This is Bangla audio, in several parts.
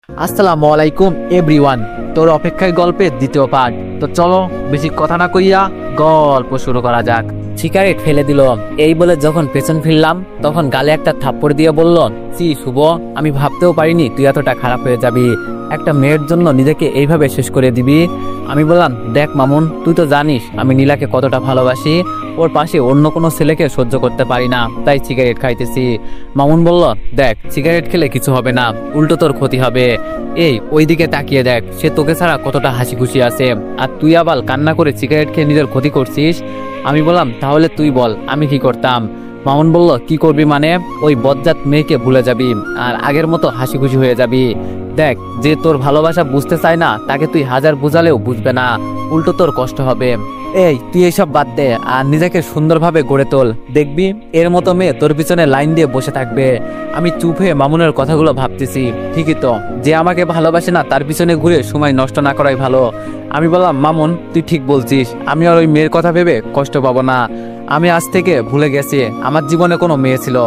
আসসালামু আলাইকুম এভরিওয়ান। তোর অপেক্ষায় গল্পের দ্বিতীয় পার্ট। তো চলো বেশি কথা না কইয়া গল্প শুরু করা যাক। সিগারেট ফেলে দিল। এই বলে যখন পেছন ফিরলাম তখন গালে একটা থাপ্পড় দিয়ে বলল, সি শুভ, আমি ভাবতেও পারিনি তুই এতটা খারাপ হয়ে যাবি, একটা মেয়ের জন্য নিজেকে এইভাবে শেষ করে দিবি। আমি বললাম, দেখ মামুন, তুই তো জানিস আমি নীলাকে কতটা ভালোবাসি, ওর পাশে অন্য কোনো ছেলেকে সহ্য করতে পারি না, তাই সিগারেট খাইতেছি। মামুন বলল, দেখ সিগারেট খেলে কিছু হবে না, উল্টো তোর ক্ষতি হবে। এই ওইদিকে তাকিয়ে দেখ, সে তোকে ছাড়া কতটা হাসি খুশি আছে, আর তুই আবার কান্না করে সিগারেট খেয়ে নিজের ক্ষতি করছিস। আমি বললাম, তাহলে তুই বল আমি কি করতাম। মামুন বলল, কি করবি মানে? ওই বজ্জাত মেয়েকে ভুলে যাবি আর আগের মতো হাসি খুশি হয়ে যাবি। দেখ, যে তোর ভালোবাসা বুঝতে চায় না তাকে তুই হাজার বুঝালেও বুঝবে না, উল্টো তোর কষ্ট হবে। এই তুই এইসব বাদ দে আর নিজেকে সুন্দরভাবে গড়ে তোল, দেখবি এর মতো মেয়ে তোর পিছনে লাইন দিয়ে বসে থাকবে। আমি চুপ হয়ে মামুনের কথাগুলো ভাবতেছি, ঠিকই তো, যে আমাকে ভালোবাসে না তার পিছনে ঘুরে সময় নষ্ট না করাই ভালো। আমি বললাম, মামুন তুই ঠিক বলছিস, আমি আর ওই মেয়ের কথা ভেবে কষ্ট পাবো না। আমি আজ থেকে ভুলে গেছি আমার জীবনে কোনো মেয়ে ছিল।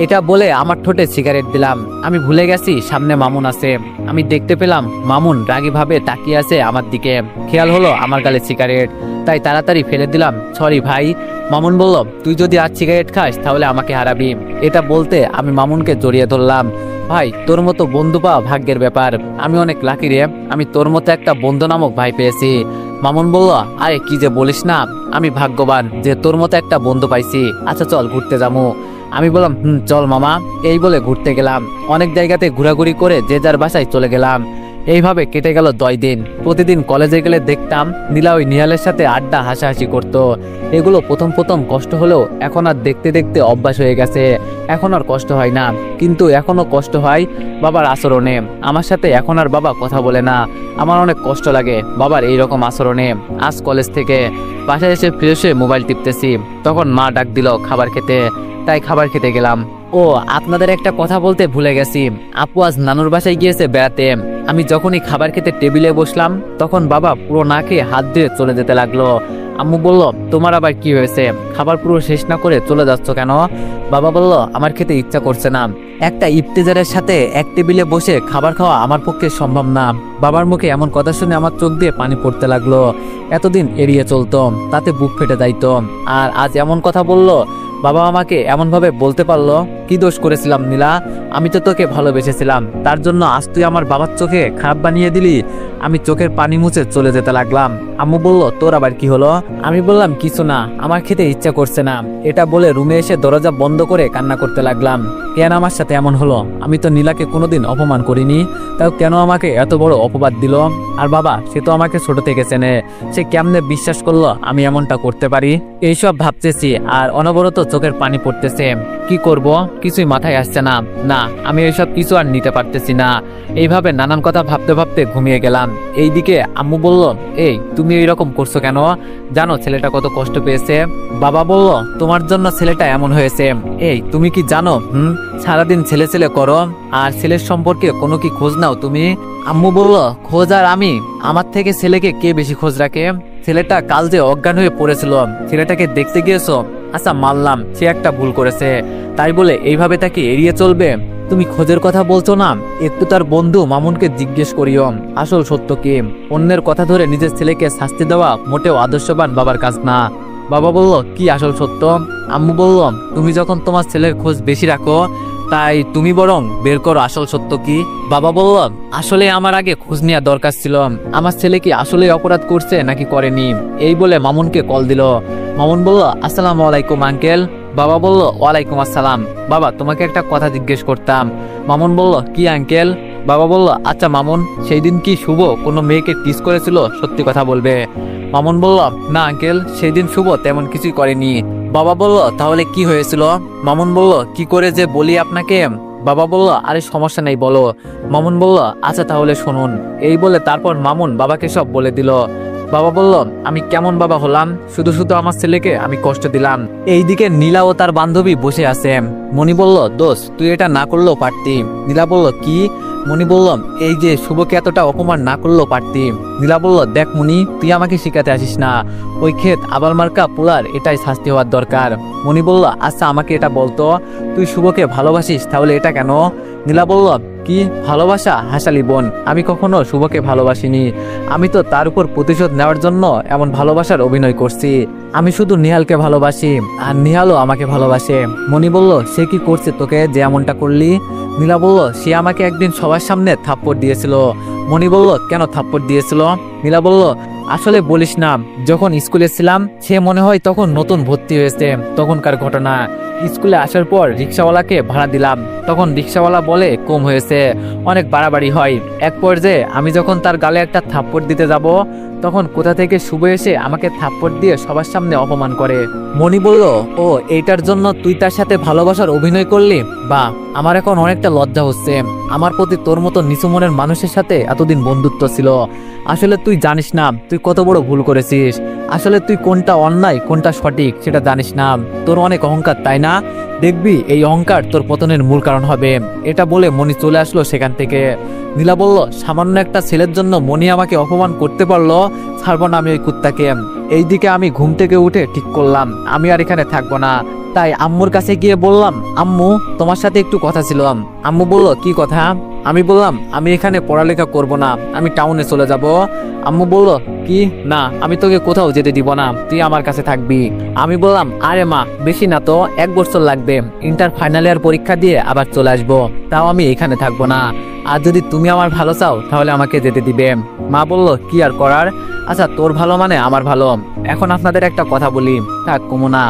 এটা বলে আমার ঠোঁটে সিগারেট দিলাম। আমি ভুলে গেছি সামনে মামুন আছে। আমি দেখতে পেলাম মামুন রাগীভাবে তাকিয়ে আছে আমার দিকে। খেয়াল হলো আমার গালে সিগারেট, তাই তাড়াতাড়ি ফেলে দিলাম, সরি ভাই। মামুন বলল, তুই যদি আজ সিগারেট খাস তাহলে আমাকে হারাবি। এটা বলতে আমি মামুনকে জড়িয়ে ধরলাম। ভাই, তোর মতো বন্ধু পাওয়া ভাগ্যের ব্যাপার, আমি অনেক লাকি রে, আমি তোর মতো একটা বন্ধু নামক ভাই পেয়েছি। মামুন বলল, আরে কি যে বলিস না, আমি ভাগ্যবান যে তোর মতো একটা বন্ধু পাইছি। আচ্ছা চল ঘুরতে যাবো। আমি বললাম, চল মামা। এই বলে ঘুরতে গেলাম। অনেক জায়গাতে ঘোরাঘুরি করে যে যার বাসায় চলে গেলাম। এইভাবে কেটে গেল 10 দিন। প্রতিদিন কলেজে গেলে দেখতাম নীলা ওই নিহালের সাথে আড্ডা হাসাহাসি করতো। এগুলো প্রথম প্রথম কষ্ট হলেও এখন আর দেখতে দেখতে অভ্যাস হয়ে গেছে, এখন আর কষ্ট হয় না। কিন্তু এখনো কষ্ট হয় বাবার আচরণে। আমার সাথে এখন আর বাবা কথা বলে না, আমার অনেক কষ্ট লাগে বাবার এইরকম আচরণে। আজ কলেজ থেকে বাসায় এসে ফ্রেশ হয়ে মোবাইল টিপতেছি, তখন মা ডাক দিল খাবার খেতে, তাই খাবার খেতে গেলাম। ও, আপনাদের একটা কথা বলতে ভুলে গেছি, আপু আজ নানুর বাসায় গিয়েছে বেড়াতে। আমি যখনই খাবার খেতে টেবিলে বসলাম তখন বাবা পুরো না খেয়ে হাত দিয়ে চলে যেতে লাগলো। আম্মু বলল, তোমার আবার কি হয়েছে, খাবার পুরো শেষ না করে চলে যাচ্ছ কেন? বাবা বলল, আমার খেতে ইচ্ছা করছে না। একটা ইফতেজারের সাথে এক টেবিলে বসে খাবার খাওয়া আমার পক্ষে সম্ভব না। বাবার মুখে এমন কথা শুনে আমার চোখ দিয়ে পানি পড়তে লাগলো। এতদিন এড়িয়ে চলতো, তাতে বুক ফেটে যাইতো, আর আজ এমন কথা বলল। বাবা আমাকে এমন ভাবে বলতে পারলো, কি দোষ করেছিলাম নীলা? আমি তো তোকে ভালোবেসেছিলাম, তার জন্য আজ তুই আমার বাবার চোখে খারাপ বানিয়ে দিলি। আমি চোখের পানি মুছে চলে যেতে লাগলাম। আম্মু বলল, তোর আবার কি হলো? আমি বললাম, কিছু না, আমার খেতে ইচ্ছা করছে না। এটা বলে রুমে এসে দরজা বন্ধ করে কান্না করতে লাগলাম। কেন আমার সাথে এমন হলো? আমি তো নীলাকে কোনোদিন অপমান করিনি, তাও কেন আমাকে এত বড় অপবাদ দিল? আর বাবা, সে তো আমাকে ছোট থেকে চেনে, সে কেমনে বিশ্বাস করলো আমি এমনটা করতে পারি? এইসব ভাবতেছি আর অনবরত চোখের পানি পড়তেছে। কি করব কিছুই মাথায় আসছে না। না, আমি এইসব কিছু আর নিতে পারতেছি না। এইভাবে নানান কথা ভাবতে ভাবতে ঘুমিয়ে গেলাম। এইদিকে আম্মু বলল, এই তুমি এইরকম করছো কেন? জানো ছেলেটা কত কষ্ট পেয়েছে? বাবা বলল, তোমার জন্য ছেলেটা এমন হয়েছে। এই তুমি কি জানো, সারাদিন ছেলে ছেলে করো আর ছেলের সম্পর্কে কোনো কি খোঁজ নাও তুমি? আম্মু বলল, খোঁজ আর আমি? আমার থেকে ছেলেকে কে বেশি খোঁজ রাখে? ছেলেটা কাল যে অজ্ঞান হয়ে পড়েছিল, ছেলেটাকে দেখতে গিয়েছো? আচ্ছা মানলাম সে একটা ভুল করেছে, তাই বলে এইভাবে তাকে এড়িয়ে চলবে? তুমি খোঁজের কথা বলছো না, একটু তার বন্ধু মামুনকে জিজ্ঞেস করিও আসল সত্য কি। অন্যের কথা ধরে নিজের ছেলেকে শাস্তি দেওয়া মোটেও আদর্শবান বাবার কাজ না। বাবা বলল, কি আসল সত্য? আম্মু বলল, তুমি যখন তোমার ছেলের খোঁজ বেশি রাখো, তাই তুমি বরং বের করো আসল সত্য কি। বাবা বলল, আসলে আমার আগে খোঁজ নেওয়া দরকার ছিল, আমার ছেলে কি আসলে অপরাধ করছে নাকি করেনি। এই বলে মামুনকে কল দিল। মামুন বলল, আসসালামু আলাইকুম আঙ্কেল। বাবা বলল, ওয়ালাইকুম আসসালাম। বাবা, তোমাকে একটা কথা জিজ্ঞেস করতাম। মামুন বলল, কি আঙ্কেল? বাবা বলল, আচ্ছা মামুন, সেই দিন কি শুভ কোনো মেয়েকে টিস করেছিল? সত্যি কথা বলবে। মামুন বলল, না আঙ্কেল, সেই দিন শুভ তেমন কিছুই করেনি। বাবা বলল, তাহলে কি হয়েছিল? মামুন বলল, কি করে যে বলি আপনাকে। বাবা বলল, আরে সমস্যা নেই বলো। মামুন বলল, আচ্ছা তাহলে শুনুন। এই বলে তারপর মামুন বাবাকে সব বলে দিল। বাবা বলল, আমি কেমন বাবা হলাম, শুধু শুধু আমার ছেলেকে আমি কষ্ট দিলাম। এইদিকে নীলা ও তার বান্ধবী বসে আছে। মনি বলল, দোষ, তুই এটা না করলেও পারতি। নীলা বলল, কি? মনি বলল, এই যে শুভকে এতটা অপমান না করলেও পারতি। নীলা বলল, দেখ মনি, তুই আমাকে শিখাতে আসিস না, ওই ক্ষেত আবার মার্কা পোলার এটাই শাস্তি হওয়ার দরকার। মনি বলল, আচ্ছা আমাকে এটা বলতো, তুই শুভকে ভালোবাসিস তাহলে এটা কেন? নীলা বলল, কি ভালোবাসা? হাসালি বোন, আমি কখনো শুভকে ভালোবাসিনি। আমি তো তার উপর প্রতিশোধ নেওয়ার জন্য এমন ভালোবাসার অভিনয় করছি। আমি শুধু নিহালকে ভালোবাসি, আর নিহালও আমাকে ভালোবাসে। মনি বলল, সে কি করছে তোকে যে এমনটা করলি? নীলা বলল, সে আমাকে একদিন সবার সামনে থাপ্পড় দিয়েছিল। মনি বলল, কেন থাপ্পড় দিয়েছিল? নীলা বলল, আসলে বলিস না, যখন স্কুলে ছিলাম, সে মনে হয় তখন নতুন ভর্তি হয়েছে, তখনকার ঘটনা। স্কুলে আসার পর রিক্সাওয়ালাকে ভাড়া দিলাম, তখন রিক্সাওয়ালা বলে কম হয়েছে, অনেক বাড়াবাড়ি হয়। এক পর্যায়ে আমি যখন তার গালে একটা থাপ্পড় দিতে যাব, তখন কোথা থেকে শুভ এসে আমাকে থাপ্পড় দিয়ে সবার সামনে অপমান করে। মনি বলল, ও এইটার জন্য তুই তার সাথে ভালোবাসার অভিনয় করলি? বা, আমার এখন অনেকটা লজ্জা হচ্ছে। আমার প্রতি তোর মতো নিচু মনের মানুষের সাথে এতদিন বন্ধুত্ব ছিল। আসলে তুই জানিস না তুই কত বড় ভুল করেছিস। আসলে তুই কোনটা অন্যায় কোনটা সঠিক সেটা জানিস না। তোর অনেক অহংকার, তাই না? দেখবি এই অহংকার তোর পতনের মূল কারণ হবে। এটা বলে মনি চলে আসলো সেখান থেকে। নীলা বলল, সামান্য একটা ছেলের জন্য মনি আমাকে অপমান করতে পারলো, ছাড়বো না আমি ওই কুত্তাকে। এইদিকে আমি ঘুম থেকে উঠে ঠিক করলাম আমি আর এখানে থাকবো না। তাই আম্মুর কাছে গিয়ে বললাম, আম্মু তোমার সাথে একটু কথা ছিল। আম্মু বলল, কি কথা? আমি বললাম, আমি এখানে পড়ালেখা করব না, আমি টাউনে চলে যাব। আম্মু বলল, কি? না, আমি তোকে কোথাও যেতে দিব না, তুই আমার কাছে থাকবি। আমি বললাম, আরে মা, বেশি না তো, 1 বছর লাগবে, ইন্টার ফাইনাল ইয়ার পরীক্ষা দিয়ে আবার চলে আসবো, তাও আমি এখানে থাকবো না। আর যদি তুমি আমার ভালো চাও তাহলে আমাকে যেতে দিবে। মা বলল, কি আর করার, আচ্ছা তোর ভালো মানে আমার ভালো। এখন আপনাদের একটা কথা বলি, থাক কমুনা,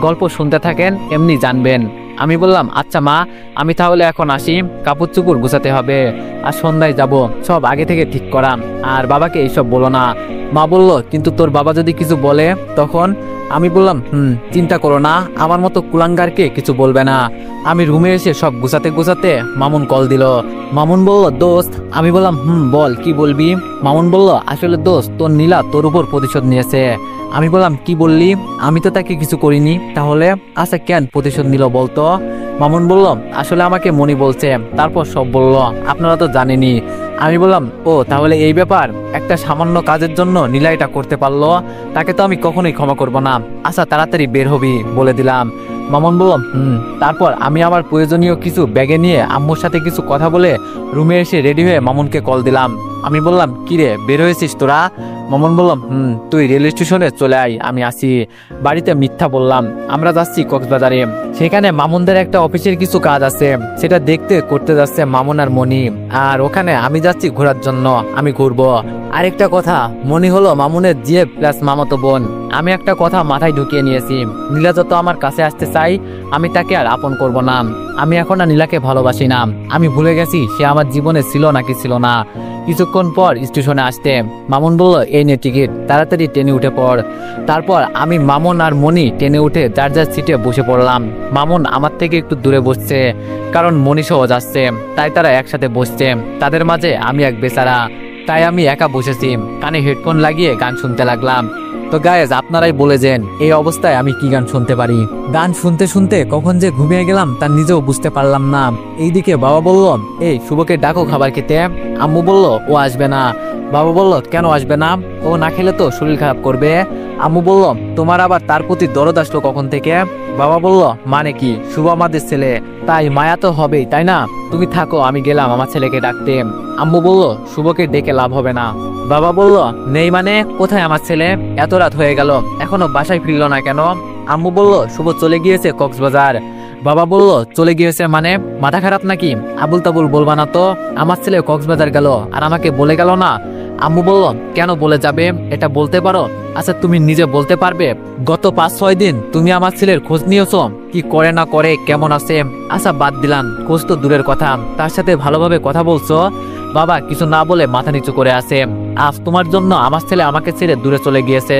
গল্প শুনতে থাকেন, এমনি জানবেন। আমি বললাম, আচ্ছা মা, আমি তাহলে এখন আসি, কাপড় চুপড় গুছাতে হবে, আর সন্ধ্যায় যাব, সব আগে থেকে ঠিক করা, আর বাবাকে এইসব বলো না। মা বলল, কিন্তু তোর বাবা যদি কিছু বলে তখন? আমি বললাম, চিন্তা করো না, আমার মতো কুলাঙ্গারকে কিছু বলবে না। আমি রুমে এসে সব গুছাতে গুছাতে মামুন কল দিল। মামুন বলল, দোস্ত। আমি বললাম, বল, কি বলবি? মামুন বলল, আসলে দোস্ত, তোর নীলা তোর উপর প্রতিশোধ নিয়েছে। আমি বললাম, কি বললি? আমি তো তাকে কিছু করিনি। তাহলে? আচ্ছা, কেন প্রতিশোধ নিল বলতো? মামুন বলল, আসলে আমাকে মনি বলছে, তারপর সব বলল, আপনারা তো জানেনই। আমি বললাম, ও তাহলে এই ব্যাপার। একটা সামান্য কাজের জন্য নীলা এটা করতে পারলো, তাকে তো আমি কখনোই ক্ষমা করব না। আচ্ছা, তাড়াতাড়ি বের হবি বলে দিলাম। মামুন বলল, তারপর আমি আমার প্রয়োজনীয় কিছু ব্যাগে নিয়ে আম্মুর সাথে কিছু কথা বলে রুমে এসে রেডি হয়ে মামুনকে কল দিলাম। আমি বললাম, কিরে, বের হয়েছিস তোরা? মামুন বলল, তুই রেল স্টেশনে চলে আয়, আমি আসি। বাড়িতে মিথ্যা বললাম, আমরা যাচ্ছি কক্সবাজারে। সেখানে মামুনদের একটা অফিসের কিছু কাজ আছে, সেটা দেখতে করতে যাচ্ছে মামুন আর মনি। আর ওখানে আমি যাচ্ছি ঘোরার জন্য, আমি ঘুরবো। আরেকটা কথা, মনি হলো মামুনের জিএ প্লাস মামাতো বোন। আমি একটা কথা মাথায় ঢুকিয়ে নিয়েছি, নীলা যত আমার কাছে আসতে চাই, আমি তাকে আর আপন করব না। আমি এখন আর নীলাকে ভালোবাসি না, আমি ভুলে গেছি সে আমার জীবনে ছিল নাকি ছিল না। কিছুক্ষণ পর স্টেশনে আসতে মামুন বলল, এই নে টিকিট, তাড়াতাড়ি ট্রেনে উঠে পড়। তারপর আমি, মামুন আর মনি ট্রেনে উঠে যার যার সিটে বসে পড়লাম। মামুন আমার থেকে একটু দূরে বসছে, কারণ মনি সহ যাচ্ছে, তাই তারা একসাথে বসছে। তাদের মাঝে আমি এক বেচারা, তাই আমি একা বসেছি, কানে হেডফোন লাগিয়ে গান শুনতে লাগলাম। তো গায়েস, আপনারাই বলে যান এই অবস্থায় আমি কি গান শুনতে পারি। গান শুনতে শুনতে কখন যে ঘুমিয়ে গেলাম তা নিজেও বুঝতে পারলাম না। এইদিকে বাবা বলল, এই শুভকে ডাকো খাবার খেতে। আম্মু বলল, ও আসবে না। বাবা বলল, কেন আসবে না? ও না খেলে তো শরীর খারাপ করবে। আম্মু বলল, তোমার আবার তার প্রতি দরদ আসলো কখন থেকে? বাবা বলল, মানে কি, শুভ আমাদের ছেলে, তাই মায়া তো হবেই, তাই না? তুমি থাকো, আমি গেলাম আমার ছেলেকে ডাকতে। আম্মু বলল, শুভকে ডেকে লাভ হবে না। বাবা বলল, নেই মানে? কোথায় আমার ছেলে? এত রাত হয়ে গেল, এখনো বাসায় ফিরল না কেন? আম্মু বলল, শুভ চলে গিয়েছে কক্সবাজার। বাবা বলল, চলে গিয়েছে মানে? মাথা খারাপ নাকি? আবুল তাবুল বলবা না তো। আমার ছেলে কক্সবাজার গেল আর আমাকে বলে গেল না। আম্মু বলল, কেন বলে যাবে, এটা বলতে পারো? আচ্ছা, তুমি নিজে বলতে পারবে গত 5-6 দিন তুমি আমার ছেলের খোঁজ নিয়েছো, কি করে না করে, কেমন আছে? আচ্ছা, বাদ দিলাম, খোঁজ তো দূরের কথা, তার সাথে ভালোভাবে কথা বলছো? বাবা কিছু না বলে মাথা নিচু করে আছে। আজ তোমার জন্য আমার ছেলে আমাকে ছেড়ে দূরে চলে গিয়েছে।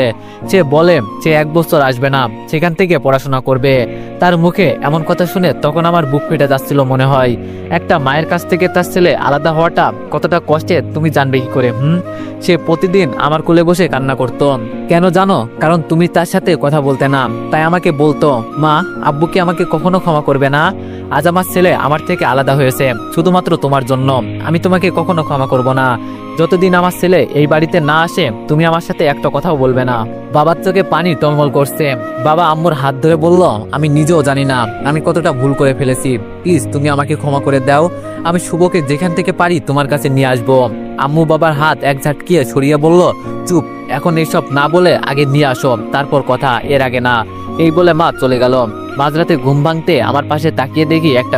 সে বলে সে 1 বছর আসবে না, সেখান থেকে পড়াশোনা করবে। তার মুখে এমন কথা শুনে তখন আমার বুক ফেটে যাচ্ছিল। মনে হয় একটা মায়ের কাছ থেকে তার ছেলে আলাদা হওয়াটা কতটা কষ্টের তুমি জানবে কি করে? সে প্রতিদিন আমার কোলে বসে কান্না করত। কেন জানো? কারণ তুমি তার সাথে কথা বলতে না, তাই আমাকে বলতো, মা, আব্বু কি আমাকে কখনো ক্ষমা করবে না? আজ আমার ছেলে আমার থেকে আলাদা হয়েছে শুধুমাত্র তোমার জন্য। আমি তোমাকে কখনো ক্ষমা করব না। যতদিন আমার ছেলে এই বাড়িতে না আসে তুমি আমার সাথে একটা কথাও বলবে না। বাবার চোখে পানি টলমল করছে। বাবা আম্মুর হাত ধরে বলল, আমি নিজেও জানি না আমি কতটা ভুল করে ফেলেছি, প্লিজ তুমি আমাকে ক্ষমা করে দাও। আমি শুভকে যেখান থেকে পারি তোমার কাছে নিয়ে আসবো। আম্মু বাবার হাত এক ঝাটকিয়ে সরিয়ে বলল, চুপ, এখন এইসব না বলে আগে নিয়ে আসো, তারপর কথা, এর আগে না। এই বলে মা চলে গেল। মাঝরাতে ঘুম ভাঙতে আমার পাশে তাকিয়ে দেখি একটা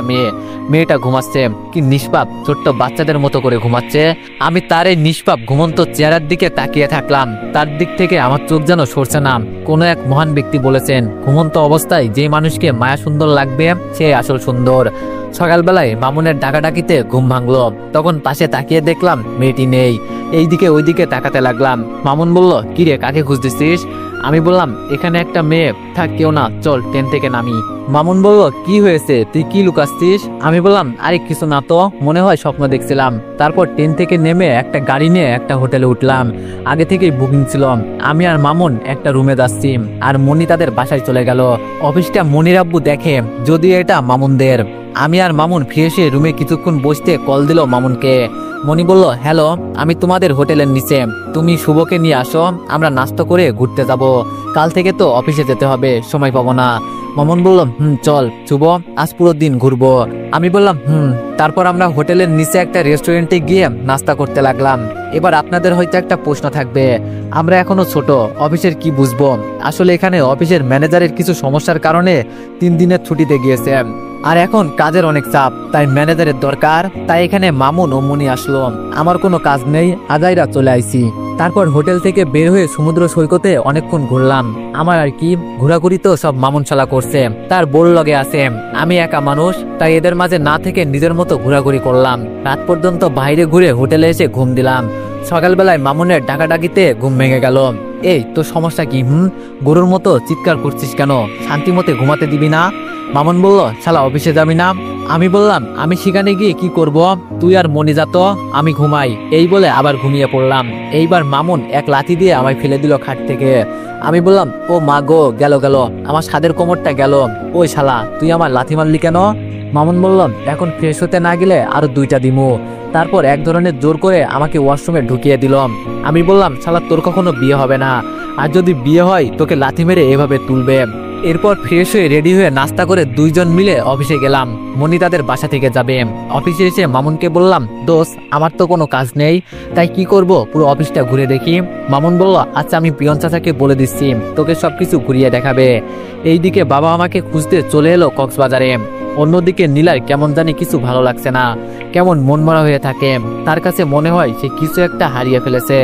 মেয়েটা ঘুমাচ্ছে। কি নিষ্পাপ, ছোট্ট বাচ্চাদের মতো করে ঘুমাচ্ছে। আমি তার এই নিষ্পাপ ঘুমন্ত চেহারার দিকে তাকিয়ে থাকলাম। তার দিক থেকে আমার চোখ যেন সরছে না। কোনো এক মহান ব্যক্তি বলেছেন, ঘুমন্ত অবস্থায় যে মানুষকে মায়া সুন্দর লাগবে সে আসল সুন্দর। সকালবেলায় মামুনের ডাকাডাকিতে ঘুম ভাঙলো। তখন পাশে তাকিয়ে দেখলাম মেয়েটি নেই। এইদিকে ওইদিকে তাকাতে লাগলাম। মামুন বলল, কিরে, কাকে খুঁজতেছিস? আমি বললাম, এখানে একটা মেয়ে, থাক কেউ না, চল ট্রেন থেকে নামি। মামুন বলল, কি হয়েছে, তুই কি লুকাচ্ছিস? আমি বললাম, আরে কিছু না তো, মনে হয় স্বপ্ন দেখছিলাম। তারপর ট্রেন থেকে নেমে একটা গাড়ি নিয়ে একটা হোটেলে উঠলাম। আগে থেকেই বুকিং ছিল। আমি আর মামুন একটা রুমে যাচ্ছি, আর মনি তাদের বাসায় চলে গেল। অফিসটা মনির আব্বু দেখে, যদিও এটা মামুনদের। আমি আর মামুন ফিরে এসে রুমে কিছুক্ষণ বসতে কল দিল মামুনকে। মনি বলল, হ্যালো, আমি তোমাদের হোটেলের নিচে, তুমি শুভকে নিয়ে আসো, আমরা নাস্তা করে ঘুরতে যাব। কাল থেকে তো অফিসে যেতে হবে, সময় পাবো না। মামুন বলল, চল শুভ, আজ পুরো দিন ঘুরবো। আমি বললাম, তারপর আমরা হোটেলের নিচে একটা রেস্টুরেন্টে গিয়ে নাস্তা করতে লাগলাম। এবার আপনাদের হয়তো একটা প্রশ্ন থাকবে, আমরা এখনো ছোট, অফিসের কি বুঝবো? আসলে এখানে অফিসের ম্যানেজারের কিছু সমস্যার কারণে 3 দিনের ছুটিতে গিয়েছে, আর এখন কাজের অনেক চাপ, তাই ম্যানেজারের দরকার। তাই এখানে মামুন ও মনি আসলো। আমার কোনো কাজ নেই, আজাইরা চলে আইছি। তারপর হোটেল থেকে বের হয়ে সমুদ্র সৈকতে অনেকক্ষণ ঘুরলাম। আমার আর কি, ঘোরাঘুরি তো সব মামুন শালা করছে, তার বোর লগে আছে। আমি একা মানুষ, তাই এদের মাঝে না থেকে নিজের মতো ঘোরাঘুরি করলাম। রাত পর্যন্ত বাইরে ঘুরে হোটেলে এসে ঘুম দিলাম। সকালবেলায় মামুনের ডাকাডাকিতে ঘুম ভেঙে গেল। এই তোর সমস্যা কি? গরুর মতো চিৎকার করছিস কেন? শান্তি মতে ঘুমাতে দিবি না? মামুন বলল, শালা অফিসে যাবি না? আমি বললাম, আমি সেখানে গিয়ে কি করব? তুই আর মনি যা তো, আমি ঘুমাই। এই বলে আবার ঘুমিয়ে পড়লাম। এইবার মামুন এক লাথি দিয়ে আমায় ফেলে দিল খাট থেকে। আমি বললাম, ও মা গো, গেল, আমার সাদের কোমরটা গেল। ওই শালা, তুই আমার লাথি মারলি কেন? মামুন বলল, এখন ফ্রেশ হতে না গেলে আরো 2টা দিমু। তারপর এক ধরনের জোর করে আমাকে ওয়াশরুমে ঢুকিয়ে দিল। আমি বললাম, শালা তোর কখনো বিয়ে হবে না, আর যদি বিয়ে হয় তোকে লাথি মেরে এভাবে তুলবে। এরপর ফ্রেশ হয়ে রেডি হয়ে নাস্তা করে 2 জন মিলে অফিসে গেলাম। মনি তাদের বাসা থেকে যাবে। অফিসে এসে মামুনকে বললাম, দোস্ত, আমার তো কোনো কাজ নেই, তাই কি করব, পুরো অফিসটা ঘুরে দেখি। মামুন বলল, আচ্ছা, আমি পিয়ন চাচাকে বলে দিচ্ছি, তোকে সবকিছু ঘুরিয়ে দেখাবে। এইদিকে বাবা আমাকে খুঁজতে চলে এলো কক্সবাজারে। অন্যদিকে নীলার কেমন জানি কিছু ভালো লাগছে না, কেমন মনমরা হয়ে থাকে। তার কাছে মনে হয় সে কিছু একটা হারিয়ে ফেলেছে।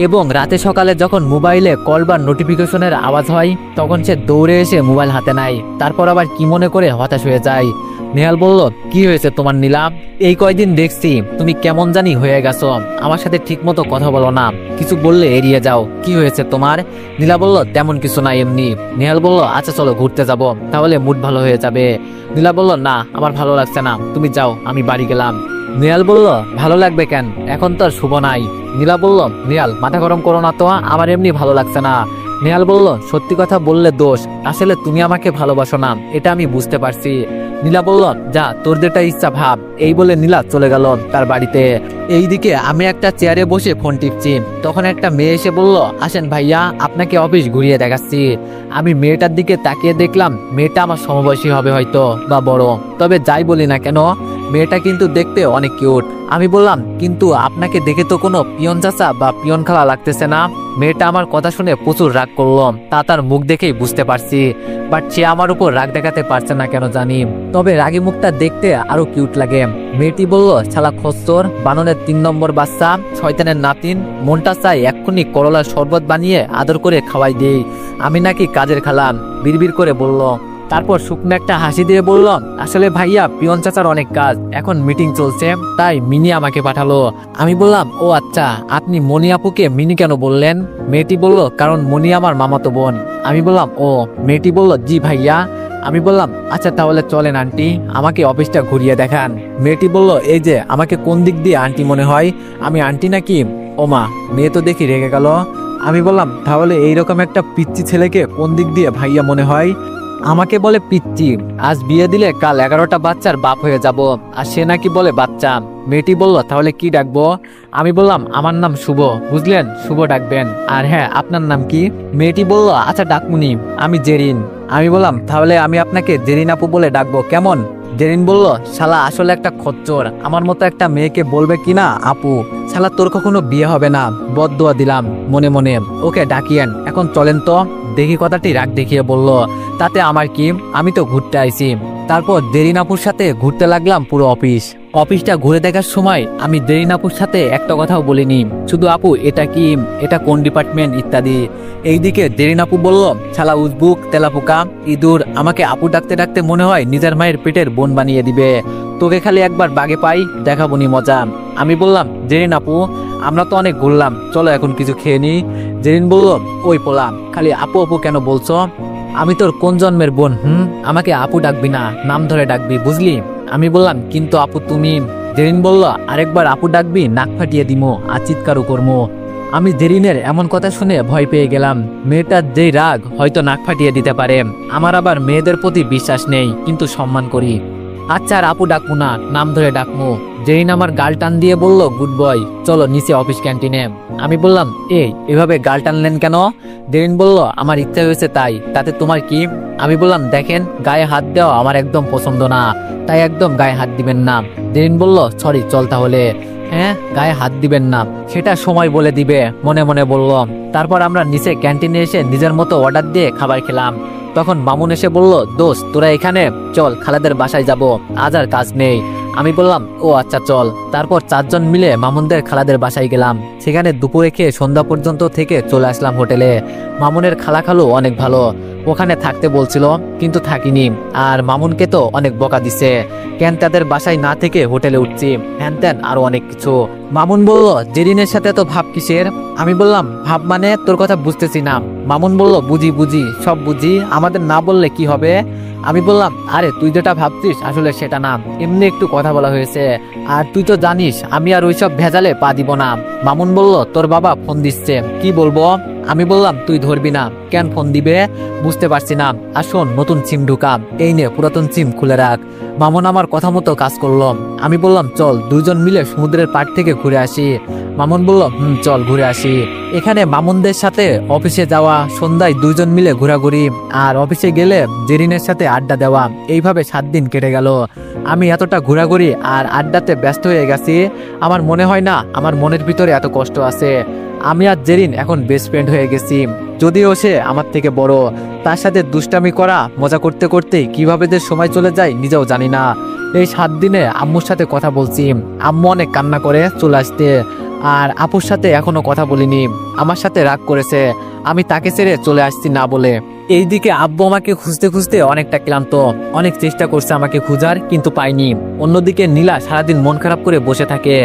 এবং রাতে সকালে যখন মোবাইলে কল বা নোটিফিকেশনের আওয়াজ হয়, তখন সে দৌড়ে এসে মোবাইল হাতে নেয়। তারপর আবার কি মনে করে হতাশ হয়ে যায়। নেহাল বলল, কি হয়েছে তোমার নীলা? এই কয়দিন দেখছি তুমি কেমন জানি হয়ে গেছো, আমার সাথে ঠিক মতো কথা বলো না, কিছু বললে এড়িয়ে যাও, কি হয়েছে তোমার? নীলা বলল, তেমন কিছু না, এমনি। নেহাল বলল, আচ্ছা চলো ঘুরতে যাব, তাহলে মুড ভালো হয়ে যাবে। নীলা বলল, না, আমার ভালো লাগছে না, তুমি যাও, আমি বাড়ি গেলাম। নেহাল বলল, ভালো লাগবে কেন, এখন তো আর শুভ নাই। নীলা বলল, নেহাল মাথা গরম করো না তো, আমার এমনি ভালো লাগছে না। নেহাল বলল, সত্যি কথা বললে দোষ, আসলে তুমি আমাকে ভালোবাসো না, এটা আমি বুঝতে পারছি। নীলা বলল, যা, তোর যেটা ইচ্ছা ভাব। এই বলে নীলা চলে গেল তার বাড়িতে। এইদিকে আমি একটা চেয়ারে বসে ফোন টিপছি। তখন একটা মেয়ে এসে বলল, আসেন ভাইয়া, আপনাকে অফিস ঘুরিয়ে দেখাচ্ছি। আমি মেয়েটার দিকে তাকিয়ে দেখলাম মেয়েটা আমার সমবয়সী হবে হয়তো, বা বড়। তবে যাই বলি না কেন, মেয়েটা কিন্তু দেখতে অনেক কিউট। আমি বললাম, কিন্তু আপনাকে দেখে তো কোনো পিয়ন চাচা বা পিয়ন খালা লাগতেছে না। মেয়েটা আমার কথা শুনে প্রচুর রাগ করলো, তা তার মুখ দেখেই বুঝতে পারছি। বাট সে আমার উপর রাগ দেখাতে পারছে না কেন জানি, তবে রাগী মুখটা দেখতে আরো কিউট লাগে। মেয়েটি বলল, শালা খচ্চর, বাননের 3 নম্বর বাচ্চা, শয়তানের নাতিন, মনটা চাই এক্ষুনি করলার শরবত বানিয়ে আদর করে খাওয়াই দেই, আমি নাকি কাজের খালাম, বিড়বিড় করে বলল। তারপর শুকনো একটা হাসি দিয়ে বলল, আসলে ভাইয়া, পিয়ন চাচার অনেক কাজ, এখন মিটিং চলছে, তাই মিনি আমাকে পাঠালো। আমি বললাম, ও আচ্ছা, আপনি মনি আপুকে মিনি কেন বললেন? মেয়েটি বলল, কারণ মনি আমার মামাতো বোন। আমি বললাম, ও। মেয়েটি বলল, জি ভাইয়া। আমি বললাম, আচ্ছা তাহলে চলেন আন্টি, আমাকে অফিসটা ঘুরিয়ে দেখান। মেয়েটি বলল, এই যে, আমাকে কোন দিক দিয়ে আন্টি মনে হয়? আমি আন্টি নাকি? ওমা, মেয়ে তো দেখি রেগে গেল। আমি বললাম, তাহলে এইরকম একটা পিচ্চি ছেলেকে কোন দিক দিয়ে ভাইয়া মনে হয়? আমাকে বলে পিচ্চি, আজ বিয়ে দিলে কাল 11টা বাচ্চার বাপ হয়ে যাব, আর সে নাকি বলে বাচ্চা। মেয়েটি বলল, তাহলে কি ডাকবো? আমি বললাম, আমার নাম শুভ, বুঝলেন, শুভ ডাকবেন। আর হ্যাঁ, আপনার নাম কি? মেয়েটি বলল, আচ্ছা ডাকমুনি, আমি জেরিন। আমি বললাম, তাহলে আমি আপনাকে জেরিন আপু বলে ডাকবো, কেমন? জেরিন বলল, শালা আসলে একটা খচ্চর, আমার মতো একটা মেয়েকে বলবে কিনা আপু, শালা তোর কখনো বিয়ে হবে না, বদদোয়া দিলাম মনে মনে। ওকে ডাকিয়েন, এখন চলেন তো। দেখি কথাটি রাগ দেখিয়ে বলল, তাতে আমার কি, আমি তো ঘুরতে আইছি। তারপর জেরিন আপুর সাথে ঘুরতে লাগলাম পুরো অফিসটা ঘুরে দেখার সময় আমি জেরিন আপুর সাথে একটা কথাও বলিনি, শুধু আপু এটা কি, এটা কোন ডিপার্টমেন্ট ইত্যাদি। এইদিকে জেরিন আপু বলল, শালা উজবুক, তেলাপোকা, ইঁদুর, আমাকে আপু ডাকতে ডাকতে মনে হয় নিজের মায়ের পেটের বোন বানিয়ে দিবে। তোকে খালি একবার বাগে পাই, দেখাবনি মজা। আমি বললাম, জেরিন আপু, আমরা তো অনেক ঘুরলাম, চলো এখন কিছু খেয়ে নি। জেরিন বলল, ওই পোলা, খালি আপু আপু কেন বলছো? আমি তোর কোন জন্মের বোন? আমাকে আপু ডাকবি না, নাম ধরে ডাকবি, বুঝলি? আমি বললাম, কিন্তু আপু তুমি। জেরিন বলল, আরেকবার আপু ডাকবি নাক ফাটিয়ে দিমো আর চিৎকারও করবো। আমি জেরিনের এমন কথা শুনে ভয় পেয়ে গেলাম। মেয়েটার যেই রাগ, হয়তো নাক ফাটিয়ে দিতে পারে। আমার আবার মেয়েদের প্রতি বিশ্বাস নেই, কিন্তু সম্মান করি। আচ্ছা, আর আপু ডাকবো না, নাম ধরে ডাকবো। জেরিন আমার গাল টান দিয়ে বলল, গুড বয়, চলো নিচে অফিস ক্যান্টিনে। আমি বললাম, এভাবে গাল টানলেন কেন? জেরিন বলল, আমার ইচ্ছা হয়েছে তাই, তাতে তোমার কি? আমি বললাম, দেখেন, গায়ে হাত দেওয়া আমার একদম পছন্দ না, তাই একদম গায়ে হাত দিবেন না। জেরিন বলল, সরি, চল তাহলে। হ্যাঁ, গায়ে হাত দিবেন না, সেটা সময় বলে দিবে, মনে মনে বলল। তারপর আমরা নিচে ক্যান্টিনে এসে নিজের মতো অর্ডার দিয়ে খাবার খেলাম। তখন মামুন এসে বলল, দোস্ত তোরা এখানে চল, খালাদের বাসায় যাব, আজ আর কাজ নেই। আমি বললাম, ও আচ্ছা চল। তারপর 4 জন মিলে মামুনদের খালাদের বাসায় গেলাম। সেখানে দুপুরে খেয়ে সন্ধ্যা পর্যন্ত থেকে চলে আসলাম হোটেলে। মামুনের খালা খালু অনেক ভালো, ওখানে থাকতে বলছিল, কিন্তু থাকিনি। আর মামুনকে তো অনেক বকা দিছে, কেন তাদের বাসায় না থেকে হোটেলে উঠছি, হ্যান ত্যান আরো অনেক কিছু। মামুন বলল, জেরিনের সাথে তো ভাব কিসের? আমি বললাম, ভাব মানে তোর কথা বুঝতেছি না। মামুন বলল, বুঝি, সব বুঝি, আমাদের না বললে কি হবে? আমি বললাম, আরে তুই যেটা ভাবছিস আসলে সেটা না, এমনি একটু কথা বলা হয়েছে, আর তুই তো জানিস আমি আর ওইসব ভেজালে পা দিব না। মামুন বলল, তোর বাবা ফোন দিচ্ছে, কি বলবো? আমি বললাম, তুই ধরবি না কেন? ফোন দিবে বুঝতে পারছি না। আর শোন, নতুন সিম ঢুকা, এই নে পুরাতন সিম খুলে রাখ। মামুন আমার কথা মতো কাজ করলো। আমি বললাম, চল 2 জন মিলে সমুদ্রের পাড় থেকে ঘুরে আসি। মামুন বলল, চল ঘুরে আসি। এখানে মামুনদের সাথে অফিসে যাওয়া, সন্ধ্যায় 2 জন মিলে ঘোরাঘুরি, আর অফিসে গেলে জেরিনের সাথে আড্ডা দেওয়া, এইভাবে 7 দিন কেটে গেল। আমি এতটা ঘোরাঘুরি আর আড্ডাতে ব্যস্ত হয়ে গেছি, আমার মনে হয় না আমার মনের ভিতরে এত কষ্ট আছে। আমি আর জেরিন এখন বেস্ট ফ্রেন্ড হয়ে গেছি, যদিও সে আমার থেকে বড়। তার সাথে দুষ্টামি করা, মজা করতে করতে কিভাবে যে সময় চলে যায় নিজেও জানি না। এই 7 দিনে আম্মুর সাথে কথা বলছি, আম্মু অনেক কান্না করে চলে আসতে। আর আপুর সাথে এখনো কথা বলিনি, আমার সাথে রাগ করেছে আমি তাকে ছেড়ে চলে আসছি না বলে। এইদিকে আব্বু আমাকে খুঁজতে খুঁজতে অনেকটা ক্লান্ত, অনেক চেষ্টা করছে আমাকে খুঁজার, কিন্তু পাইনি। অন্যদিকে নীলা সারাদিন মন খারাপ করে বসে থাকে,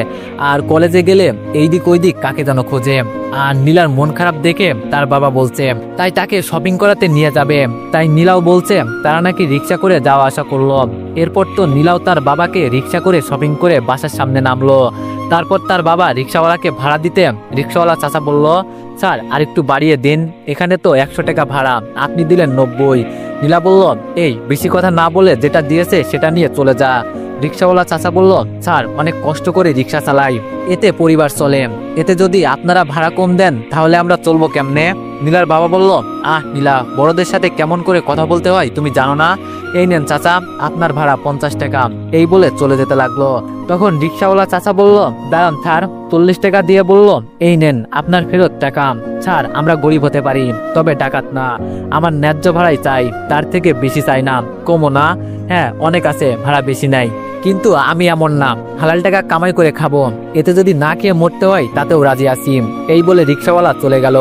আর কলেজে গেলে এইদিক ওইদিক কাকে যেন খোঁজে। আর নীলার মন খারাপ দেখে তার বাবা বলছে তাই তাকে শপিং করাতে নিয়ে যাবে। তাই নীলাও বলছে তারা নাকি রিক্সা করে যাওয়া আসা করলো। এরপর তো নীলাও তার বাবাকে রিক্সা করে শপিং করে বাসার সামনে নামলো। তারপর তার বাবা রিক্সাওয়ালাকে ভাড়া দিতে রিক্সাওয়ালা চাচা বলল, স্যার আর একটু বাড়িয়ে দিন, এখানে তো 100 টাকা ভাড়া, আপনি দিলেন 90। নীলা বলল, এই বেশি কথা না বলে যেটা দিয়েছে সেটা নিয়ে চলে যা। রিক্সাওয়ালা চাচা বলল, স্যার অনেক কষ্ট করে রিক্সা চালাই, এতে পরিবার চলে, এতে যদি আপনারা ভাড়া কম দেন তাহলে আমরা চলবো কেমনে? নীলার বাবা বলল, নীলা, বড়দের সাথে কেমন করে কথা বলতে হয় তুমি জানো না? এই নেন চাচা, আপনার ভাড়া 50 টাকা। এই বলে চলে যেতে লাগলো। তখন রিক্সাওয়ালা চাচা বলল, দাঁড়ান স্যার, 40 টাকা দিয়ে বলল, এই নেন আপনার ফেরত টাকা। স্যার আমরা গরিব হতে পারি, তবে ডাকাত না, আমার ন্যায্য ভাড়াই চাই, তার থেকে বেশি চাই না, কমও না। হ্যাঁ অনেক আছে, ভাড়া বেশি নাই, কিন্তু আমি এমন না, হালাল টাকা কামাই করে খাবো, এতে যদি না খেয়ে মরতে হয় তাতেও রাজি আছি। এই বলে রিক্সাওয়ালা চলে গেল।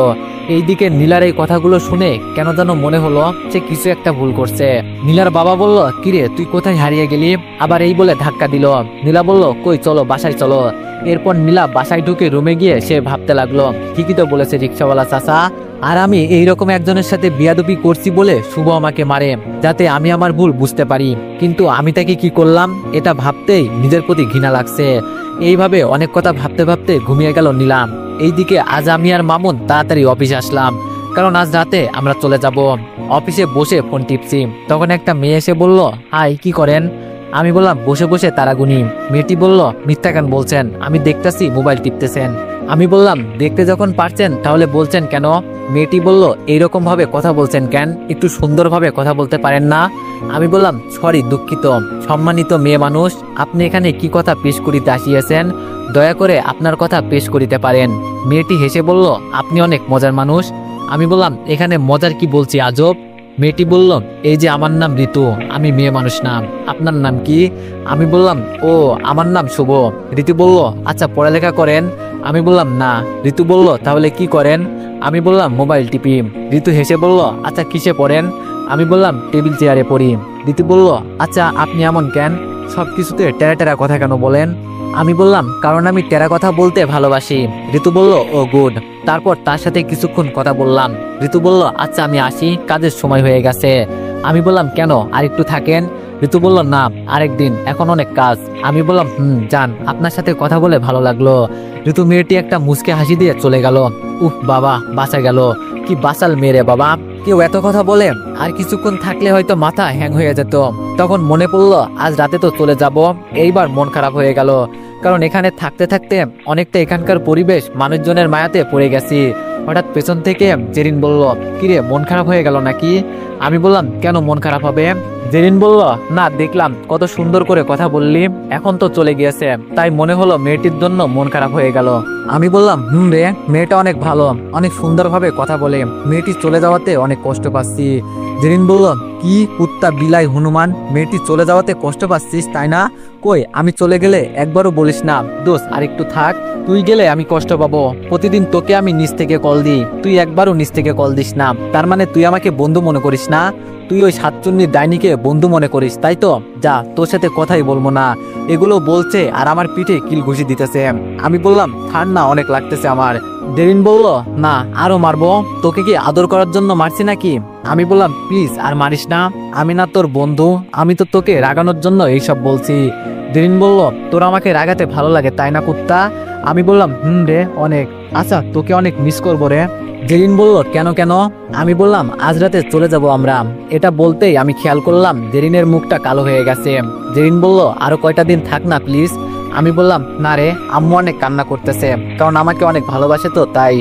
এইদিকে নীলার এই কথাগুলো শুনে কেন যেন মনে হলো সে কিছু একটা ভুল করছে। নীলার বাবা বলল, কিরে তুই কোথায় হারিয়ে গেলি? আবার এই বলে ধাক্কা দিল। নীলা বলল, কই চলো বাসায় চলো। এরপর নীলা বাসায় ঢুকে রুমে গিয়ে সে ভাবতে লাগলো, ঠিকই তো বলেছে রিক্সাওয়ালা চাচা, আর আমি এইরকম একজনের সাথে বিয়াদবি করছি বলে শুভ আমাকে মারে, যাতে আমি আমার ভুল বুঝতে পারি, কিন্তু আমি তাকে কি করলাম এটা ভাবতেই নিজের প্রতি ঘৃণা লাগছে। এইভাবে অনেক কথা ভাবতে ভাবতে ঘুমিয়ে গেল নীলাম। এইদিকে আজ আমি আর মামুন তাড়াতাড়ি অফিসে আসলাম। কারণ আজ রাতে আমরা চলে যাব। অফিসে বসে ফোন টিপছি, তখন একটা মেয়ে এসে বলল, হাই, কি করেন? আমি বললাম, বসে বসে তারা গুনি। মেয়েটি বলল, মিথ্যা কেন বলছেন? আমি দেখতেছি মোবাইল টিপতেছেন। আমি বললাম, দেখতে যখন পারছেন তাহলে বলছেন কেন? মেয়েটি বলল, এইরকম ভাবে কথা বলছেন কেন? একটু সুন্দরভাবে কথা বলতে পারেন না? আমি বললাম, সরি, দুঃখিত। সম্মানিত মেয়ে মানুষ, আপনি এখানে কি কথা পেশ করিতে আসিয়াছেন? দয়া করে আপনার কথা পেশ করিতে পারেন। মেয়েটি হেসে বলল, আপনি অনেক মজার মানুষ। আমি বললাম, এখানে মজার কি বলছি আজব? মেয়েটি বলল, এই যে আমার নাম ঋতু, আমি মেয়ে মানুষ নাম। আপনার নাম কি? আমি বললাম, ও, আমার নাম শুভ। ঋতু বলল, আচ্ছা, পড়ালেখা করেন? আমি বললাম, না। ঋতু বলল, তাহলে কি করেন? আমি বললাম, মোবাইল টিপি। ঋতু হেসে বলল, আচ্ছা, কিসে পড়েন? আমি বললাম, টেবিল চেয়ারে পড়ি। ঋতু বলল, আচ্ছা, আপনি এমন কেন? সব কিছুতে টেরা টেরা কথা কেন বলেন? আমি বললাম, কারণ আমি টেরা কথা বলতে ভালোবাসি। ঋতু বলল, ও গুড। তারপর তার সাথে কিছুক্ষণ কথা বললাম। ঋতু বলল, আচ্ছা, আমি আসি, কাজের সময় হয়ে গেছে। আমি বললাম, কেন, আর একটু থাকেন? ঋতু বলল, না, আরেকদিন, এখন অনেক কাজ। আমি বললাম, যান, আপনার সাথে কথা বলে ভালো লাগলো। ঋতু মেয়েটি একটা মুচকে হাসি দিয়ে চলে গেল। উফ বাবা, বাঁচা গেল। কি বাঁচাল মেরে বাবা। কেউ এত কথা বলে? আর কিছুক্ষণ থাকলে হয়তো মাথা হ্যাং হয়ে যেত। তখন মনে পড়লো, আজ রাতে তো চলে যাব। এইবার মন খারাপ হয়ে গেল, কারণ এখানে থাকতে থাকতে অনেকটা এখানকার পরিবেশ মানুষজনের মায়াতে পড়ে গেছি। হঠাৎ পেছন থেকে জেরিন বলল, কিরে, মন খারাপ হয়ে গেল নাকি? আমি বললাম, কেন মন খারাপ হবে? জেরিন বলল, না, দেখলাম কত সুন্দর করে কথা বললি, এখন তো চলে গিয়েছে, তাই মনে হলো মেয়েটির জন্য মন খারাপ হয়ে গেল। আমি বললাম, রে, মেয়েটা অনেক ভালো, অনেক সুন্দরভাবে কথা বলে, মেয়েটি চলে যাওয়াতে অনেক কষ্ট পাচ্ছি। জেরিন বলল, কি কুত্তা বিলাই হনুমান, মেয়েটি চলে যাওয়াতে কষ্ট পাচ্ছিস, তাই না? কই, আমি চলে গেলে একবারও বলিস না, দোষ, আর একটু থাক, তুই গেলে আমি কষ্ট পাবো। প্রতিদিন তোকে আমি নিচ থেকে কল দিই, তুই একবারও নিচ থেকে কল দিস না। তার মানে তুই আমাকে বন্ধু মনে করিস না? তুই ওই সাতচুন্নির ডাইনিকে বন্ধু মনে করিস, তাই তো? যা, তোর সাথে কথাই বলবো না। এগুলো বলছে আর আমার পিঠে কিল ঘুষি দিতেছে। আমি বললাম, ঠান্ডা অনেক লাগতেছে আমার। জেরিন বলল, না, আরো মারবো। তোকে কি আদর করার জন্য মারছি নাকি? আমি বললাম, প্লিজ আর মারিস না, আমি না তোর বন্ধু, আমি তো তোকে রাগানোর জন্য এইসব বলছি। জেরিন বলল, তোর আমাকে রাগাতে ভালো লাগে, তাই না কুত্তা? আমি বললাম, রে, অনেক। আচ্ছা, তোকে অনেক মিস করবো রে। জেরিন বলল, কেন কেন? আমি বললাম, আজ রাতে চলে যাব আমরা। এটা বলতেই আমি খেয়াল করলাম জেরিনের মুখটা কালো হয়ে গেছে। জেরিন বলল, আরো কয়টা দিন থাক না প্লিজ। আমি বললাম, না রে, আম্মু অনেক কান্না করতেছে, কারণ আমাকে অনেক ভালোবাসে তো, তাই।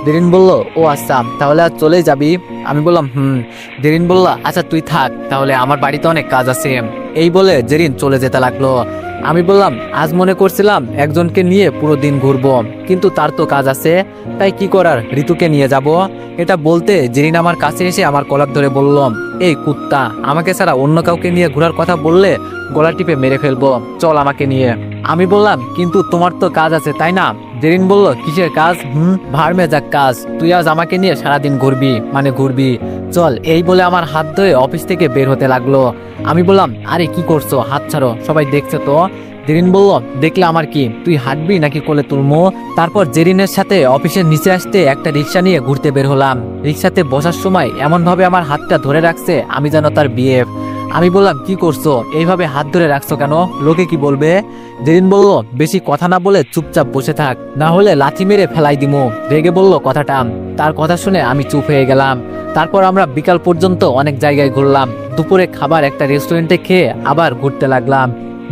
জেরিন বলল, ও আচ্ছা, তাহলে আজ চলে যাবি? আমি বললাম, জেরিন বলল, আচ্ছা, তুই থাক তাহলে, আমার বাড়িতে অনেক কাজ আছে। এই বলে জেরিন চলে যেতে লাগলো। আমি বললাম, আজ মনে করছিলাম একজনকে নিয়ে পুরো দিন ঘুরবো, কিন্তু তার তো কাজ আছে, তাই কি করার, ঋতুকে নিয়ে যাব। এটা বলতে জেরিন আমার কাছে এসে আমার কলার ধরে বলল, এই কুত্তা, আমাকে ছাড়া অন্য কাউকে নিয়ে ঘোরার কথা বললে গলা টিপে মেরে ফেলবো, চল আমাকে নিয়ে। আমি বললাম, কিন্তু তোমার তো কাজ আছে, তাই না? জেরিন বলল, কিসের কাজ? ভাড়মে যাক কাজ, তুই আজ আমাকে নিয়ে সারাদিন ঘুরবি, চল। এই বলে আমার হাত ধরে অফিস থেকে বের হতে লাগলো। আমি বললাম, আরে কি করছো, হাত ছাড়ো, সবাই দেখছে তো। জেরিন বলল, দেখলে আমার কি, তুই হাঁটবি নাকি কোলে তুলমো? তারপর জেরিনের সাথে অফিসের নিচে আসতে একটা রিক্সা নিয়ে ঘুরতে বের হলাম। রিক্সাতে বসার সময় এমন ভাবে আমার হাতটা ধরে রাখছে আমি যেন তার বিএফ। আমি বললাম, কি করছো, এইভাবে হাত ধরে রাখছো কেন, লোকে কি বলবে? জেরিন বলল, বেশি কথা না বলে চুপচাপ বসে থাক, না হলে লাথি মেরে ফেলাই দিমু। রেগে বলল কথাটা। তার কথা শুনে আমি চুপ হয়ে গেলাম। তারপর আমরা বিকাল পর্যন্ত অনেক জায়গায় ঘুরলাম। দুপুরে খাবার একটা রেস্টুরেন্টে খেয়ে আবার ঘুরতে লাগলাম।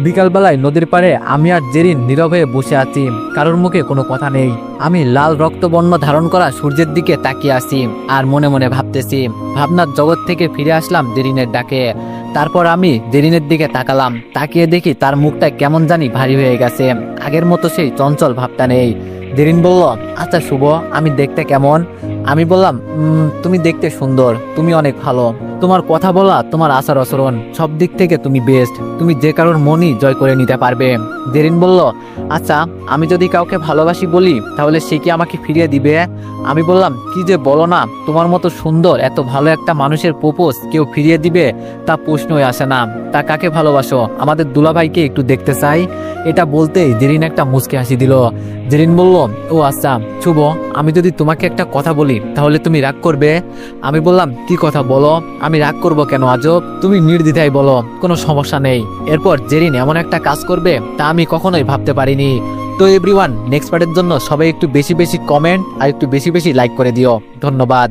বিকালবেলায় নদীর পাড়ে আমি আর জেরিন নীরব হয়ে বসে আছি, কারোর মুখে কোনো কথা নেই। আমি লাল রক্তবর্ণ ধারণ করা সূর্যের দিকে তাকিয়ে আছি আর মনে মনে ভাবতেছি। ভাবনার জগৎ থেকে ফিরে আসলাম জেরিনের ডাকে। তারপর আমি জেরিনের দিকে তাকালাম, তাকিয়ে দেখি তার মুখটা কেমন জানি ভারী হয়ে গেছে, আগের মতো সেই চঞ্চল ভাবটা নেই। জেরিন বলল, আচ্ছা শুভ, আমি দেখতে কেমন? আমি বললাম, তুমি দেখতে সুন্দর, তুমি অনেক ভালো, তোমার কথা বলা, তোমার আচার আচরণ, সব দিক থেকে তুমি বেস্ট, তুমি যে কারোর মনই জয় করে নিতে পারবে। জেরিন বলল, আচ্ছা, আমি যদি কাউকে ভালোবাসি বলি তাহলে সে কি আমাকে ফিরিয়ে দিবে? আমি বললাম, কি যে বলো না, তোমার মতো সুন্দর এত ভালো একটা মানুষের প্রপোজ কেউ ফিরিয়ে দিবে তা প্রশ্নই আসে না। তা কাকে ভালোবাসো? আমাদের দুলাভাইকে একটু দেখতে চাই। এটা বলতেই জেরিন একটা মুচকি হাসি দিল। জেরিন বলল, ও আচ্ছা শুভ, আমি যদি তোমাকে একটা কথা বলি তাহলে তুমি রাগ করবে? আমি বললাম, কি কথা বলো, আমি রাগ করব কেন আজব, তুমি নির্দ্বিধায় বলো, কোনো সমস্যা নেই। এরপর জেরিন এমন একটা কাজ করবে তা আমি কখনোই ভাবতে পারিনি। তো এভরিওয়ান, নেক্সট পার্টের জন্য সবাই একটু বেশি বেশি কমেন্ট আর একটু বেশি বেশি লাইক করে দিও। ধন্যবাদ।